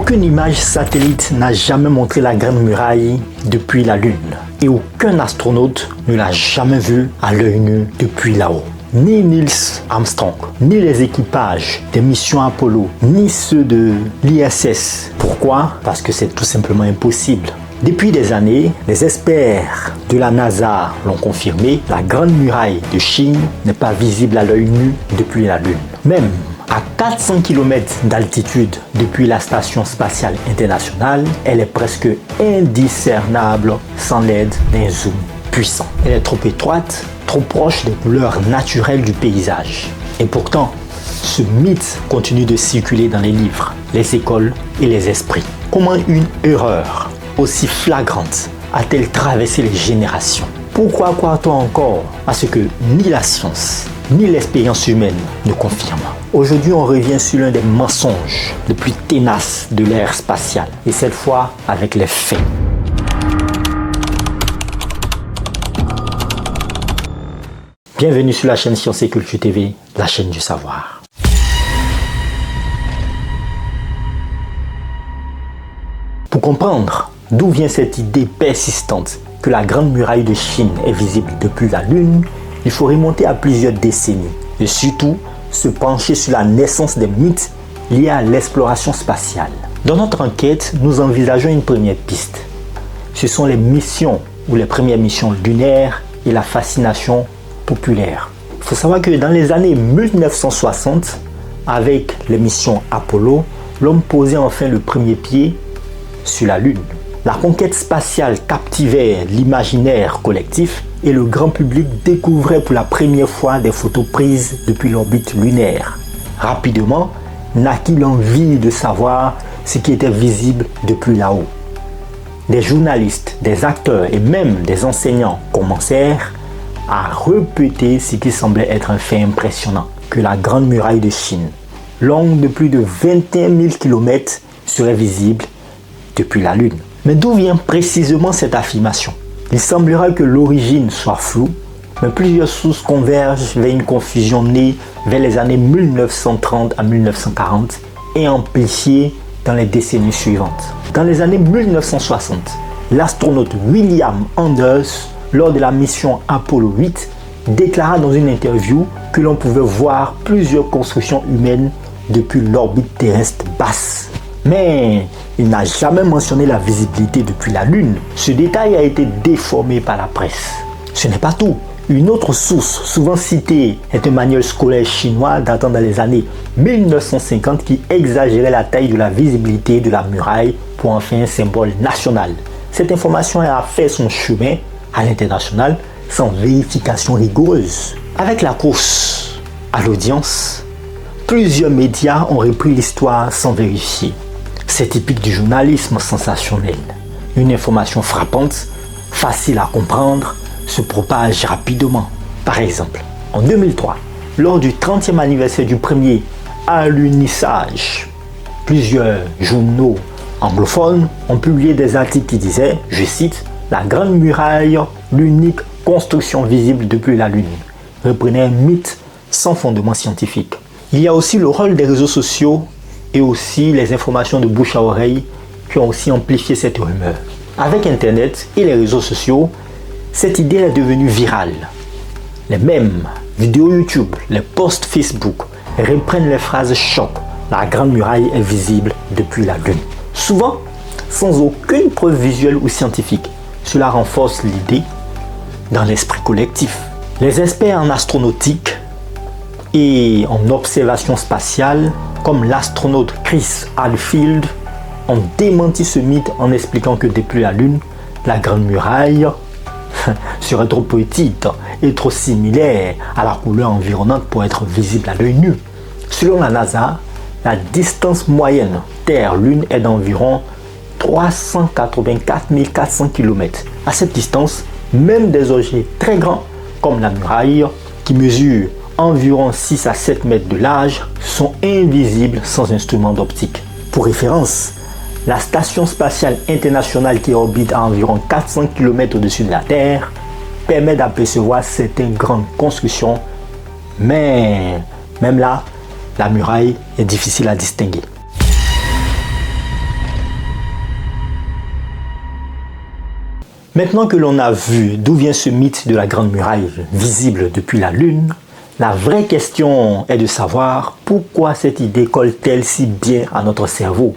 Aucune image satellite n'a jamais montré la Grande Muraille depuis la Lune. Et aucun astronaute ne l'a jamais vue à l'œil nu depuis là-haut. Ni Neil Armstrong, ni les équipages des missions Apollo, ni ceux de l'ISS. Pourquoi? Parce que c'est tout simplement impossible. Depuis des années, les experts de la NASA l'ont confirmé, la Grande Muraille de Chine n'est pas visible à l'œil nu depuis la Lune. Même à 400 km d'altitude depuis la Station Spatiale Internationale, elle est presque indiscernable sans l'aide d'un zoom puissant. Elle est trop étroite, trop proche des couleurs naturelles du paysage. Et pourtant, ce mythe continue de circuler dans les livres, les écoles et les esprits. Comment une erreur aussi flagrante a-t-elle traversé les générations? Pourquoi croit-on encore à ce que ni la science, ni l'expérience humaine ne confirment? Aujourd'hui, on revient sur l'un des mensonges les plus ténaces de l'ère spatiale, et cette fois avec les faits. Bienvenue sur la chaîne Science et Culture TV, la chaîne du savoir. Pour comprendre d'où vient cette idée persistante que la Grande Muraille de Chine est visible depuis la Lune, il faut remonter à plusieurs décennies et surtout se pencher sur la naissance des mythes liés à l'exploration spatiale. Dans notre enquête, nous envisageons une première piste. Ce sont les missions ou les premières missions lunaires et la fascination populaire. Il faut savoir que dans les années 1960, avec les missions Apollo, l'homme posait enfin le premier pied sur la Lune. La conquête spatiale captivait l'imaginaire collectif et le grand public découvrait pour la première fois des photos prises depuis l'orbite lunaire. Rapidement, naquit l'envie de savoir ce qui était visible depuis là-haut. Des journalistes, des acteurs et même des enseignants commencèrent à répéter ce qui semblait être un fait impressionnant, que la Grande Muraille de Chine, longue de plus de 21 000 km, serait visible depuis la Lune. Mais d'où vient précisément cette affirmation? Il semblerait que l'origine soit floue, mais plusieurs sources convergent vers une confusion née vers les années 1930 à 1940 et amplifiée dans les décennies suivantes. Dans les années 1960, l'astronaute William Anders, lors de la mission Apollo 8, déclara dans une interview que l'on pouvait voir plusieurs constructions humaines depuis l'orbite terrestre basse. Mais il n'a jamais mentionné la visibilité depuis la Lune. Ce détail a été déformé par la presse. Ce n'est pas tout. Une autre source souvent citée est un manuel scolaire chinois datant dans les années 1950 qui exagérait la taille de la visibilité de la muraille pour en faire un symbole national. Cette information a fait son chemin à l'international sans vérification rigoureuse. Avec la course à l'audience, plusieurs médias ont repris l'histoire sans vérifier. C'est typique du journalisme sensationnel. Une information frappante, facile à comprendre, se propage rapidement. Par exemple, en 2003, lors du 30e anniversaire du premier alunissage, plusieurs journaux anglophones ont publié des articles qui disaient, je cite, « La Grande Muraille, l'unique construction visible depuis la Lune », reprenait un mythe sans fondement scientifique. Il y a aussi le rôle des réseaux sociaux et aussi les informations de bouche à oreille qui ont aussi amplifié cette rumeur. Avec Internet et les réseaux sociaux, cette idée est devenue virale. Les mêmes vidéos YouTube, les posts Facebook reprennent les phrases choc. La Grande Muraille est visible depuis la Lune. Souvent, sans aucune preuve visuelle ou scientifique. Cela renforce l'idée dans l'esprit collectif. Les experts en astronautique et en observation spatiale, comme l'astronaute Chris Hadfield, ont démenti ce mythe en expliquant que depuis la Lune, la Grande Muraille serait trop petite et trop similaire à la couleur environnante pour être visible à l'œil nu. Selon la NASA, la distance moyenne Terre-Lune est d'environ 384 400 km. À cette distance, même des objets très grands comme la muraille, qui mesure environ 6 à 7 mètres de large, sont invisibles sans instrument d'optique. Pour référence, la Station Spatiale Internationale qui orbite à environ 400 km au-dessus de la Terre permet d'apercevoir certaines grandes constructions, mais même là, la muraille est difficile à distinguer. Maintenant que l'on a vu d'où vient ce mythe de la Grande Muraille visible depuis la Lune, la vraie question est de savoir pourquoi cette idée colle-t-elle si bien à notre cerveau?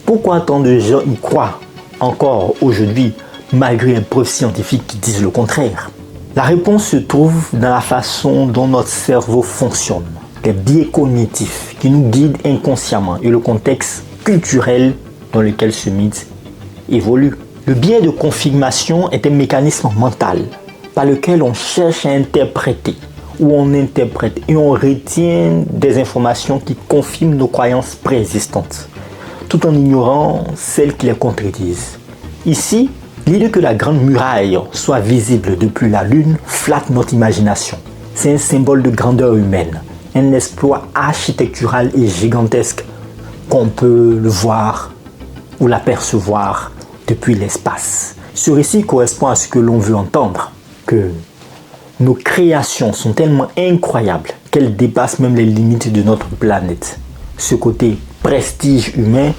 Pourquoi tant de gens y croient encore aujourd'hui malgré les preuves scientifiques qui disent le contraire? La réponse se trouve dans la façon dont notre cerveau fonctionne, les biais cognitifs qui nous guident inconsciemment et le contexte culturel dans lequel ce mythe évolue. Le biais de confirmation est un mécanisme mental par lequel on cherche à interpréter ou on interprète et on retient des informations qui confirment nos croyances préexistantes, tout en ignorant celles qui les contredisent. Ici, l'idée que la Grande Muraille soit visible depuis la Lune flatte notre imagination. C'est un symbole de grandeur humaine, un exploit architectural et gigantesque qu'on peut le voir ou l'apercevoir depuis l'espace. Ce récit correspond à ce que l'on veut entendre, que nos créations sont tellement incroyables qu'elles dépassent même les limites de notre planète. Ce côté prestige humain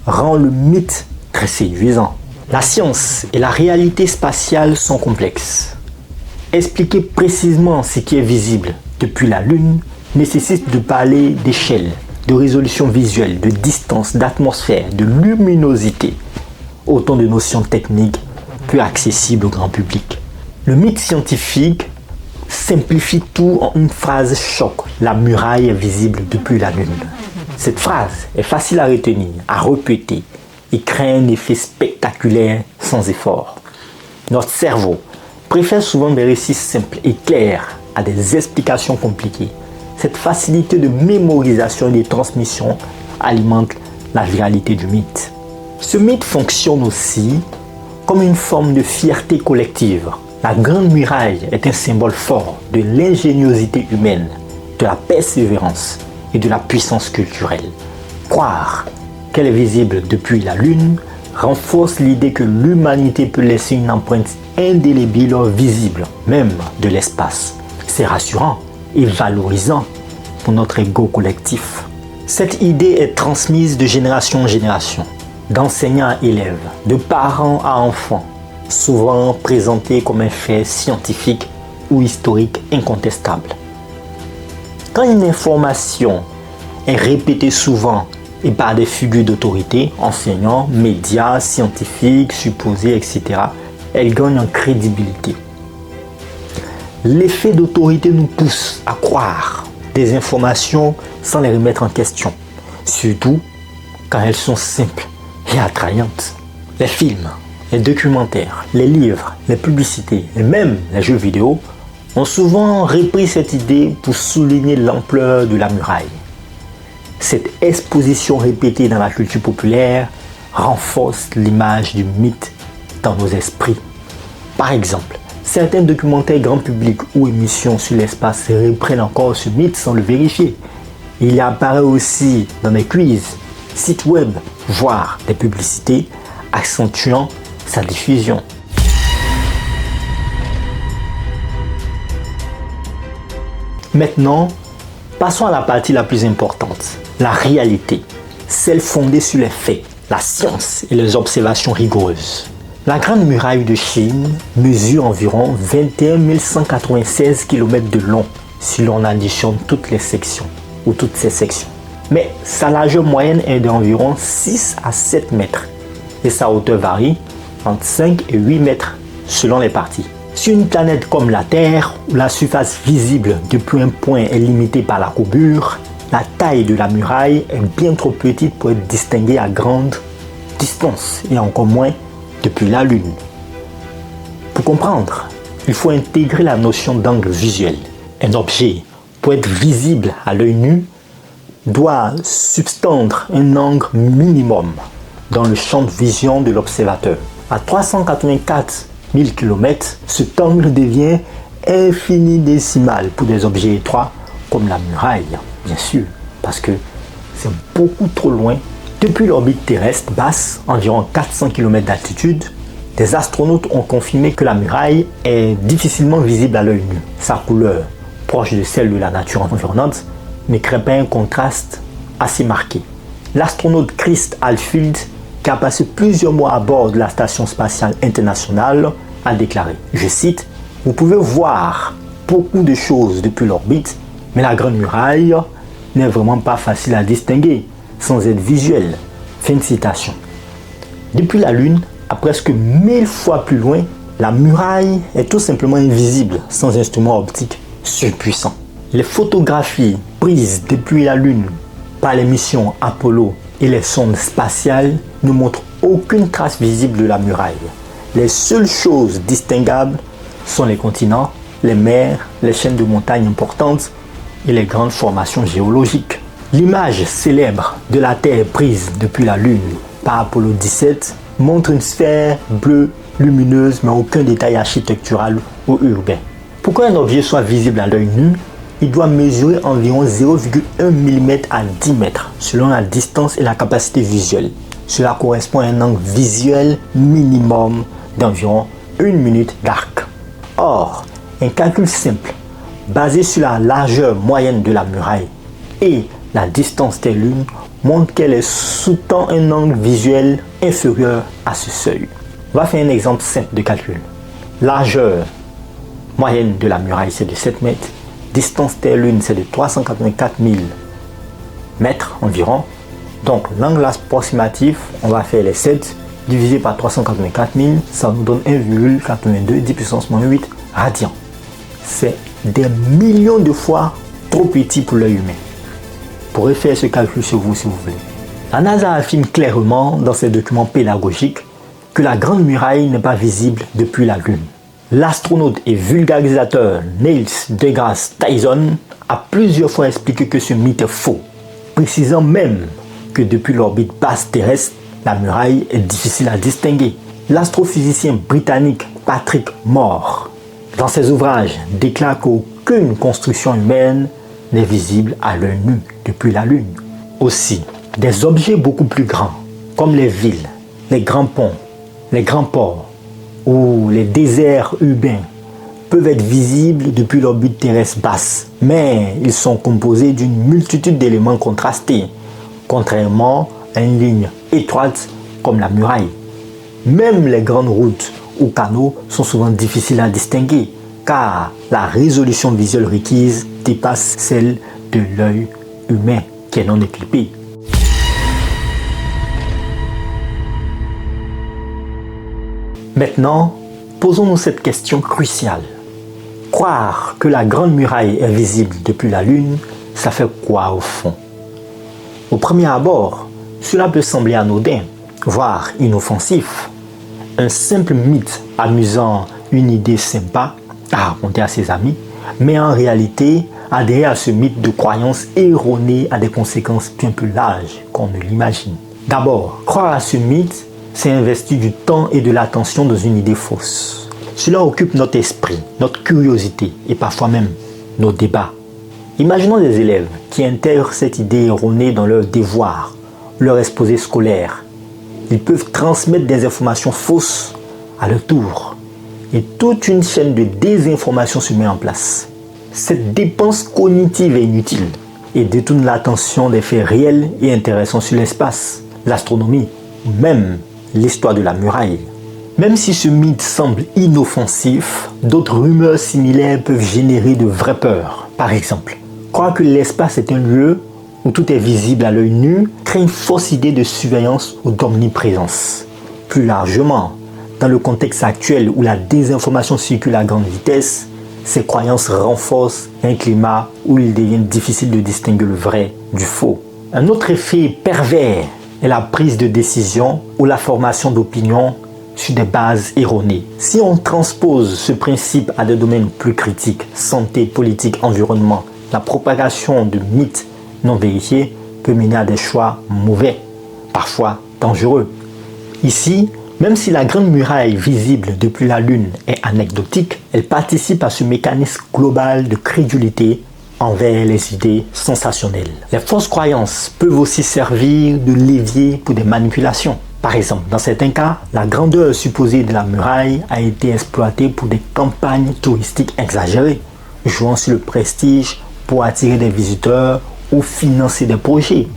rend le mythe très séduisant. La science et la réalité spatiale sont complexes. Expliquer précisément ce qui est visible depuis la Lune nécessite de parler d'échelle, de résolution visuelle, de distance, d'atmosphère, de luminosité. Autant de notions techniques peu accessibles au grand public. Le mythe scientifique simplifie tout en une phrase choc. La muraille est visible depuis la Lune. Cette phrase est facile à retenir, à répéter et crée un effet spectaculaire sans effort. Notre cerveau préfère souvent des récits simples et clairs à des explications compliquées. Cette facilité de mémorisation et de transmission alimente la viralité du mythe. Ce mythe fonctionne aussi comme une forme de fierté collective. La Grande Muraille est un symbole fort de l'ingéniosité humaine, de la persévérance et de la puissance culturelle. Croire qu'elle est visible depuis la Lune renforce l'idée que l'humanité peut laisser une empreinte indélébile visible, même de l'espace. C'est rassurant et valorisant pour notre ego collectif. Cette idée est transmise de génération en génération, d'enseignants à élèves, de parents à enfants, souvent présentée comme un fait scientifique ou historique incontestable. Quand une information est répétée souvent et par des figures d'autorité, enseignants, médias, scientifiques, supposés, etc., elle gagne en crédibilité. L'effet d'autorité nous pousse à croire des informations sans les remettre en question, surtout quand elles sont simples et attrayantes. Les films, les documentaires, les livres, les publicités et même les jeux vidéo ont souvent repris cette idée pour souligner l'ampleur de la muraille. Cette exposition répétée dans la culture populaire renforce l'image du mythe dans nos esprits. Par exemple, certains documentaires grand public ou émissions sur l'espace reprennent encore ce mythe sans le vérifier. Il apparaît aussi dans des quiz, sites web, voire des publicités, accentuant sa diffusion. Maintenant, passons à la partie la plus importante, la réalité, celle fondée sur les faits, la science et les observations rigoureuses. La Grande Muraille de Chine mesure environ 21 196 km de long si l'on additionne toutes les sections ou toutes ces sections. Mais sa largeur moyenne est d'environ 6 à 7 mètres et sa hauteur varie entre 5 et 8 mètres selon les parties. Sur une planète comme la Terre, où la surface visible depuis un point est limitée par la courbure, la taille de la muraille est bien trop petite pour être distinguée à grande distance et encore moins depuis la Lune. Pour comprendre, il faut intégrer la notion d'angle visuel. Un objet, pour être visible à l'œil nu, doit subtendre un angle minimum dans le champ de vision de l'observateur. À 384 000 km, cet angle devient infini-décimal pour des objets étroits comme la muraille, bien sûr, parce que c'est beaucoup trop loin. Depuis l'orbite terrestre basse, environ 400 km d'altitude, des astronautes ont confirmé que la muraille est difficilement visible à l'œil nu. Sa couleur, proche de celle de la nature environnante, ne crée pas un contraste assez marqué. L'astronaute Chris Hadfield qui a passé plusieurs mois à bord de la Station spatiale internationale, a déclaré, je cite, « Vous pouvez voir beaucoup de choses depuis l'orbite, mais la Grande Muraille n'est vraiment pas facile à distinguer sans être visuelle. » Fin de citation. Depuis la Lune, à presque 1000 fois plus loin, la muraille est tout simplement invisible sans instrument optique surpuissant. Les photographies prises depuis la Lune par les missions Apollo et les sondes spatiales ne montrent aucune trace visible de la muraille. Les seules choses distinguables sont les continents, les mers, les chaînes de montagnes importantes et les grandes formations géologiques. L'image célèbre de la Terre prise depuis la Lune par Apollo 17 montre une sphère bleue lumineuse mais aucun détail architectural ou urbain. Pour qu'un objet soit visible à l'œil nu, il doit mesurer environ 0,1 mm à 10 mètres selon la distance et la capacité visuelle. Cela correspond à un angle visuel minimum d'environ 1 minute d'arc. Or, un calcul simple basé sur la largeur moyenne de la muraille et la distance Terre-Lune montre qu'elle est sous-tend un angle visuel inférieur à ce seuil. On va faire un exemple simple de calcul. Largeur moyenne de la muraille c'est de 7 mètres, distance Terre-Lune c'est de 384 000 mètres environ. Donc l'angle approximatif, on va faire les 7 divisé par 384 000, ça nous donne 1,82 10 puissance moins 8 radians. C'est des millions de fois trop petit pour l'œil humain. Vous pourrez faire ce calcul sur vous si vous voulez. La NASA affirme clairement dans ses documents pédagogiques que la Grande Muraille n'est pas visible depuis la Lune. L'astronaute et vulgarisateur Neil deGrasse Tyson a plusieurs fois expliqué que ce mythe est faux, précisant même que depuis l'orbite basse terrestre, la muraille est difficile à distinguer. L'astrophysicien britannique Patrick Moore, dans ses ouvrages, déclare qu'aucune construction humaine n'est visible à l'œil nu depuis la Lune. Aussi, des objets beaucoup plus grands, comme les villes, les grands ponts, les grands ports ou les déserts urbains, peuvent être visibles depuis l'orbite terrestre basse, mais ils sont composés d'une multitude d'éléments contrastés, contrairement à une ligne étroite comme la muraille. Même les grandes routes ou canaux sont souvent difficiles à distinguer, car la résolution visuelle requise dépasse celle de l'œil humain qui est non équipé. Maintenant, posons-nous cette question cruciale. Croire que la Grande Muraille est visible depuis la Lune, ça fait quoi au fond? Au premier abord, cela peut sembler anodin, voire inoffensif. Un simple mythe amusant, une idée sympa à raconter à ses amis, mais en réalité, adhérer à ce mythe de croyance erronée a des conséquences bien plus larges qu'on ne l'imagine. D'abord, croire à ce mythe, c'est investir du temps et de l'attention dans une idée fausse. Cela occupe notre esprit, notre curiosité et parfois même nos débats. Imaginons des élèves qui intègrent cette idée erronée dans leurs devoirs, leur exposé scolaire. Ils peuvent transmettre des informations fausses à leur tour et toute une chaîne de désinformation se met en place. Cette dépense cognitive est inutile et détourne l'attention des faits réels et intéressants sur l'espace, l'astronomie ou même l'histoire de la muraille. Même si ce mythe semble inoffensif, d'autres rumeurs similaires peuvent générer de vraies peurs. Par exemple, croire que l'espace est un lieu où tout est visible à l'œil nu crée une fausse idée de surveillance ou d'omniprésence. Plus largement, dans le contexte actuel où la désinformation circule à grande vitesse, ces croyances renforcent un climat où il devient difficile de distinguer le vrai du faux. Un autre effet pervers est la prise de décision ou la formation d'opinion sur des bases erronées. Si on transpose ce principe à des domaines plus critiques, santé, politique, environnement, la propagation de mythes non vérifiés peut mener à des choix mauvais, parfois dangereux. Ici, même si la Grande Muraille visible depuis la Lune est anecdotique, elle participe à ce mécanisme global de crédulité envers les idées sensationnelles. Les fausses croyances peuvent aussi servir de levier pour des manipulations. Par exemple, dans certains cas, la grandeur supposée de la muraille a été exploitée pour des campagnes touristiques exagérées, jouant sur le prestige pour attirer des visiteurs ou financer des projets.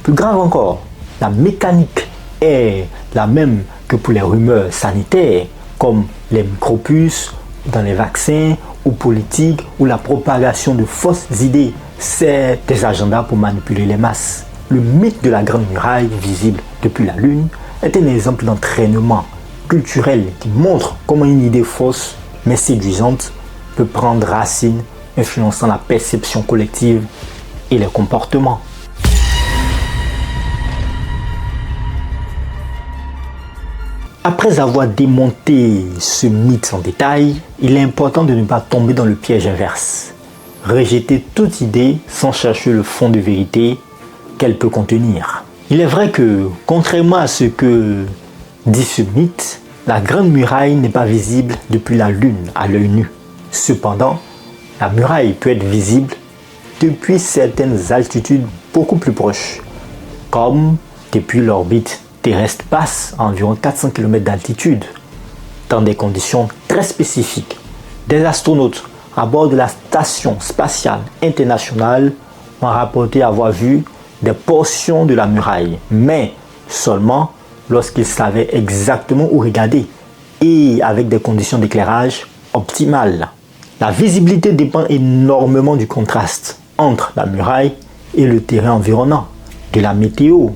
Plus grave encore, la mécanique est la même que pour les rumeurs sanitaires, comme les micropuces dans les vaccins ou politiques ou la propagation de fausses idées. C'est des agendas pour manipuler les masses. Le mythe de la Grande Muraille visible depuis la Lune est un exemple d'entraînement culturel qui montre comment une idée fausse mais séduisante peut prendre racine, influençant la perception collective et les comportements. Après avoir démonté ce mythe en détail, il est important de ne pas tomber dans le piège inverse. Rejeter toute idée sans chercher le fond de vérité qu'elle peut contenir. Il est vrai que, contrairement à ce que dit ce mythe, la Grande Muraille n'est pas visible depuis la Lune à l'œil nu. Cependant, la muraille peut être visible depuis certaines altitudes beaucoup plus proches, comme depuis l'orbite terrestre basse à environ 400 km d'altitude, dans des conditions très spécifiques. Des astronautes à bord de la Station spatiale internationale ont rapporté avoir vu des portions de la muraille, mais seulement lorsqu'ils savaient exactement où regarder et avec des conditions d'éclairage optimales. La visibilité dépend énormément du contraste entre la muraille et le terrain environnant, de la météo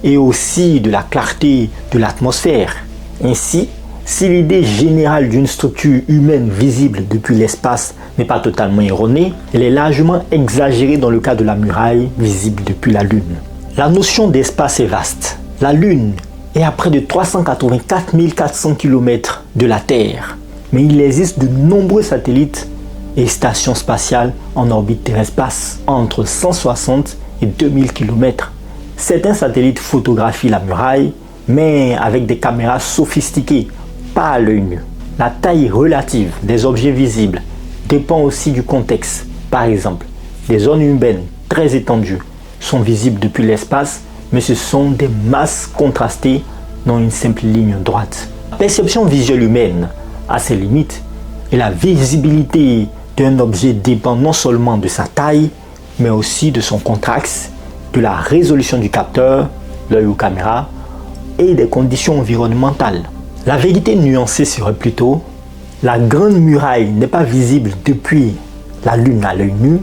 et aussi de la clarté de l'atmosphère. Ainsi, si l'idée générale d'une structure humaine visible depuis l'espace n'est pas totalement erronée, elle est largement exagérée dans le cas de la muraille visible depuis la Lune. La notion d'espace est vaste. La Lune est à près de 384 400 km de la Terre, mais il existe de nombreux satellites et stations spatiales en orbite terrestre basse, entre 160 et 2000 km. Certains satellites photographient la muraille, mais avec des caméras sophistiquées, pas à l'œil nu. La taille relative des objets visibles dépend aussi du contexte. Par exemple, des zones urbaines très étendues sont visibles depuis l'espace, mais ce sont des masses contrastées dans une simple ligne droite. La perception visuelle humaine a ses limites et la visibilité d'un objet dépend non seulement de sa taille, mais aussi de son contraste, de la résolution du capteur, l'œil ou caméra, et des conditions environnementales. La vérité nuancée serait plutôt: la Grande Muraille n'est pas visible depuis la Lune à l'œil nu,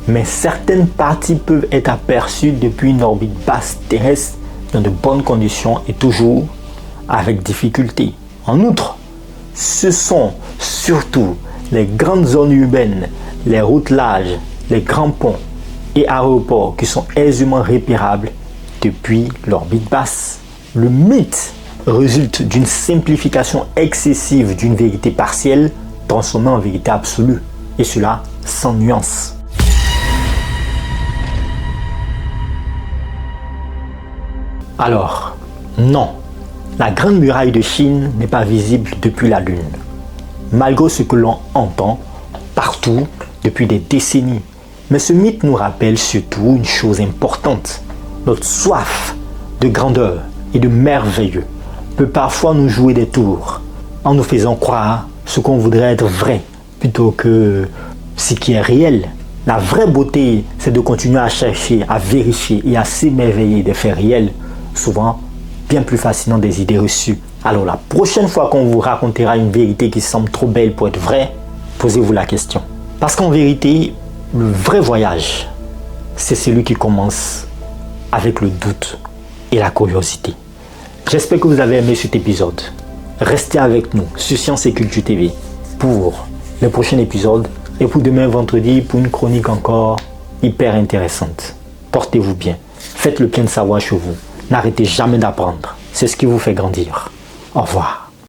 mais certaines parties peuvent être aperçues depuis une orbite basse terrestre dans de bonnes conditions et toujours avec difficulté. En outre, ce sont surtout les grandes zones urbaines, les routes larges, les grands ponts et aéroports qui sont aisément repérables depuis l'orbite basse. Le mythe résulte d'une simplification excessive d'une vérité partielle transformée en vérité absolue, et cela sans nuance. Alors, non, la Grande Muraille de Chine n'est pas visible depuis la Lune, malgré ce que l'on entend partout depuis des décennies. Mais ce mythe nous rappelle surtout une chose importante: notre soif de grandeur et de merveilleux peut parfois nous jouer des tours, en nous faisant croire ce qu'on voudrait être vrai, plutôt que ce qui est réel. La vraie beauté, c'est de continuer à chercher, à vérifier et à s'émerveiller des faits réels, souvent bien plus fascinants des idées reçues. Alors la prochaine fois qu'on vous racontera une vérité qui semble trop belle pour être vraie, posez-vous la question. Parce qu'en vérité, le vrai voyage, c'est celui qui commence avec le doute et la curiosité. J'espère que vous avez aimé cet épisode. Restez avec nous sur Science et Culture TV pour le prochain épisode et pour demain vendredi pour une chronique encore hyper intéressante. Portez-vous bien, faites le plein de savoir chez vous. N'arrêtez jamais d'apprendre, c'est ce qui vous fait grandir. Au revoir.